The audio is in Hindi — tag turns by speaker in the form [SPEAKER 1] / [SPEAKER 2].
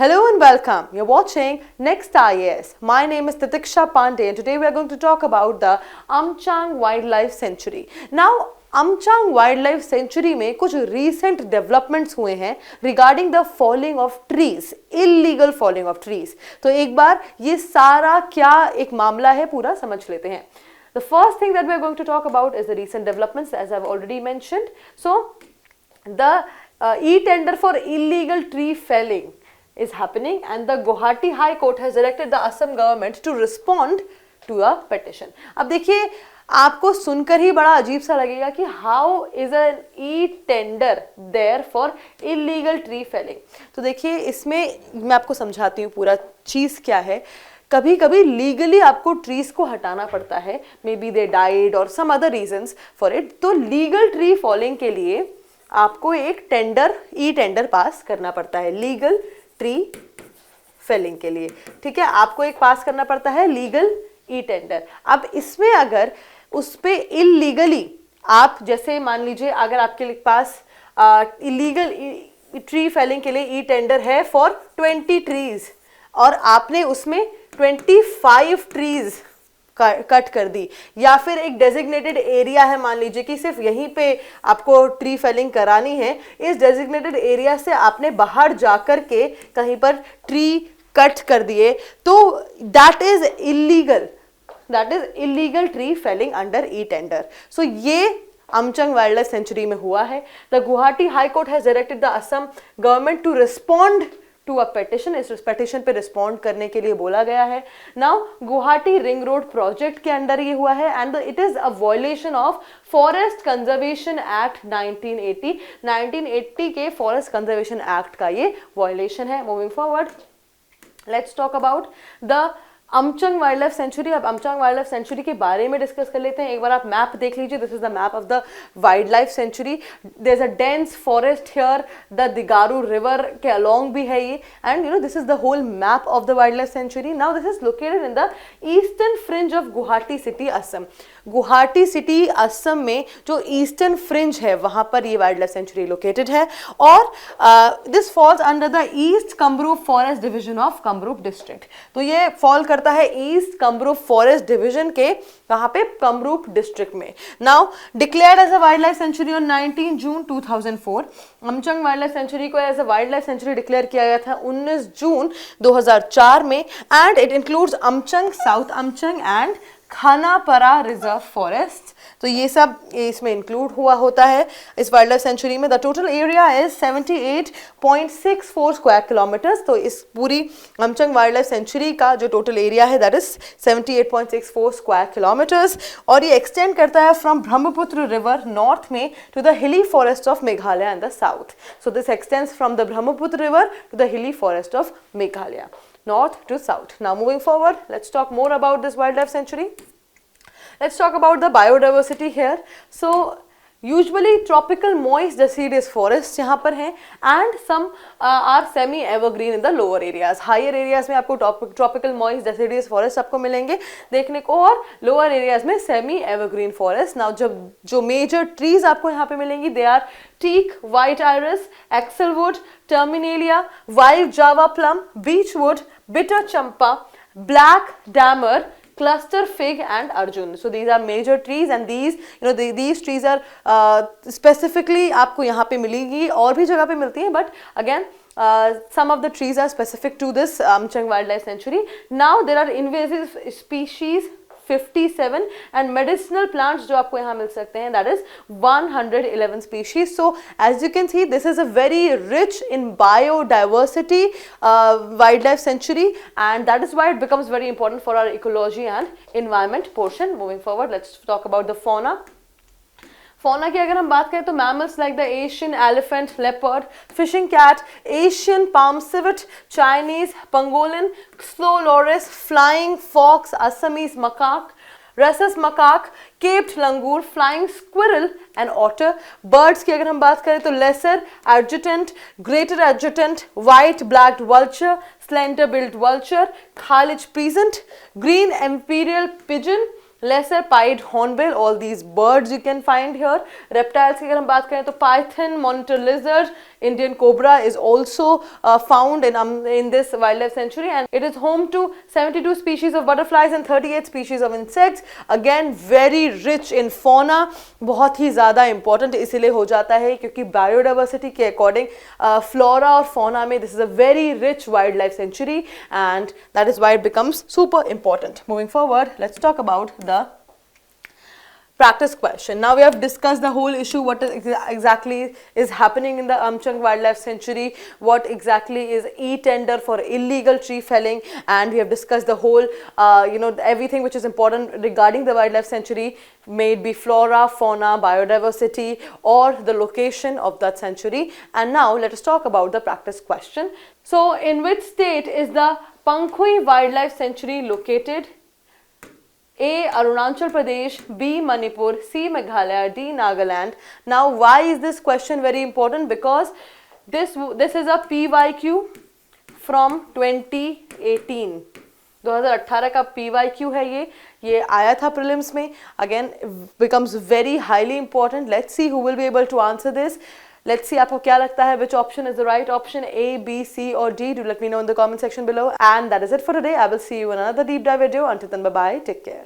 [SPEAKER 1] Hello and welcome. You're watching Next IAS. My name is Titiksha Pandey and today we are going to talk about the Amchang Wildlife Sanctuary. Now, Amchang Wildlife Sanctuary में कुछ recent developments हुए हैं regarding the falling of trees, illegal falling of trees. तो एक बार ये सारा क्या एक मामला है पूरा समझ लेते हैं. The first thing that we are going to talk about is the recent developments, as I've already mentioned. So, the e-tender for illegal tree felling is happening and the Guwahati High Court has directed the Assam government to respond to a petition. अब देखिए आपको सुनकर ही बड़ा अजीब सा लगेगा कि how is an e-tender there for illegal tree felling. तो देखिए इसमें मैं आपको समझाती हूँ पूरा चीज़ क्या है. कभी कभी लीगली आपको ट्रीज को हटाना पड़ता है, मे बी दे डाइड और some other reasons for it. तो लीगल ट्री फॉलिंग के लिए आपको एक टेंडर ई टेंडर पास करना पड़ता है लीगल ट्री फेलिंग के लिए. ठीक है, आपको एक पास करना पड़ता है लीगल ई टेंडर. अब इसमें अगर उस पे इलीगली आप जैसे मान लीजिए अगर आपके पास इलीगल ट्री फेलिंग के लिए ई टेंडर है फॉर 20 ट्रीज और आपने उसमें 25 ट्रीज कट कर दी, या फिर एक डेजिग्नेटेड एरिया है, मान लीजिए कि सिर्फ यहीं पे आपको ट्री फेलिंग करानी है, इस डेजिग्नेटेड एरिया से आपने बाहर जाकर के कहीं पर ट्री कट कर दिए, तो that is illegal tree felling under E tender. So ये अमचंग वाइल्ड लाइफ सेंचुरी में हुआ है. The Guwahati High Court has directed the Assam government to respond to a petition. इस पेटिशन पे रिस्पॉन्ड करने के लिए बोला गया है. Now Guwahati ring road project के अंडर ये हुआ है and it is a violation of forest conservation act 1980. 1980 के फॉरेस्ट कंजर्वेशन एक्ट का ये वॉयलेशन है. Moving forward, let's talk about the Amchang wildlife sanctuary. अब अमचंग वाइल्ड लाइफ सेंचुरी के बारे में डिस्कस कर लेते हैं. एक बार आप मैप देख लीजिए. This is the map of the wildlife sanctuary. There is a dense forest here, the Digaru river के अलोंग भी है ये, and you know this is the whole map of the wildlife sanctuary. Now this is located in the eastern fringe of Guwahati city Assam. Guwahati city Assam में जो ईस्टर्न फ्रिंज है वहां पर ये वाइल्ड लाइफ सेंचुरी लोकेटेड है और this falls under the east Kamrup forest division of Kamrup district. तो ये फॉल करता है ईस्ट कमरूप फॉरेस्ट डिवीजन के कहां पे, कमरूप डिस्ट्रिक्ट में. Now declared as a wildlife sanctuary on 19 June 2004. Amchang wildlife sanctuary को as a wildlife sanctuary declare किया गया था 19 जून 2004 में and it includes Amchang, south Amchang and Khanapara reserve forest. तो ये सब इसमें इंक्लूड हुआ होता है इस वाइल्ड लाइफ सेंचुरी में. The total area is 78.64 square kilometres. तो इस पूरी अमचंग वाइल्ड लाइफ सेंचुरी का जो टोटल एरिया है दैट इज 78.64 स्क्वायर किलोमीटर्स और ये एक्सटेंड करता है फ्रॉम ब्रह्मपुत्र रिवर नॉर्थ में to the hilly forest of Meghalaya and the south. So this extends from the Brahmaputra river to the hilly forest of Meghalaya, north to south. Now moving forward, let's talk more about this wildlife sanctuary. Let's talk about the biodiversity here. So usually tropical moist deciduous forests यहाँ पर हैं and some are semi evergreen in the lower areas. Higher areas में आपको tropical moist deciduous forests आपको मिलेंगे देखने को और lower areas में semi evergreen forest. Now जो major trees आपको यहाँ पे मिलेंगी they are teak, white iris, axlewood, terminalia, wild java plum, beechwood, bitter champa, black dammer, cluster fig and arjun. So these are major trees and these these trees are specifically आपको यहाँ पे मिलेंगी, और भी जगह पे मिलती हैं, but again some of the trees are specific to this Amchang Wildlife Sanctuary. Now there are invasive species 57 and medicinal plants जो आपको यहाँ मिल सकते हैं that is 111 species. So as you can see this is a very rich in biodiversity wildlife sanctuary and that is why it becomes very important for our ecology and environment portion. Moving forward, let's talk about the fauna. Fauna की अगर हम बात करें तो mammals like the Asian elephant, leopard, fishing cat, Asian palm civet, Chinese pangolin, slow loris, flying fox, Assamese macaque, rhesus macaque, capped langur, flying squirrel and otter. Birds की अगर हम बात करें तो lesser adjutant, greater adjutant, white backed vulture, slender billed vulture, kalij pheasant, green imperial pigeon, lesser pied hornbill, all these birds you can find here. Reptiles की अगर हम बात करें तो python, monitor lizard, Indian cobra is also found in this wildlife sanctuary, and it is home to 72 species of butterflies and 38 species of insects. Again very rich in fauna, बहुत ही ज़्यादा important इसीलिए हो जाता है क्योंकि biodiversity के according flora और fauna में this is a very rich wildlife sanctuary, and that is why it becomes super important. Moving forward, let's talk about the practice question. Now we have discussed the whole issue, what exactly is happening in the Amchang Wildlife Sanctuary, what exactly is e-tender for illegal tree felling, and we have discussed the whole, everything which is important regarding the wildlife sanctuary, may it be flora, fauna, biodiversity, or the location of that sanctuary. And now let us talk about the practice question. So in which state is the Pangkhui Wildlife Sanctuary located? A. Arunachal Pradesh, B. Manipur, C. Meghalaya, D. Nagaland. Now why is this question very important? Because this is a PYQ from 2018. 2018 का PYQ है ये आया था prelims में. Again becomes very highly important. Let's see who will be able to answer this. Let's see आपको क्या लगता है, which option is the right option, A, B, C or D? Do let me know in the comment section below. And that is it for today. I will see you in another deep dive video. Until then, bye bye, take care.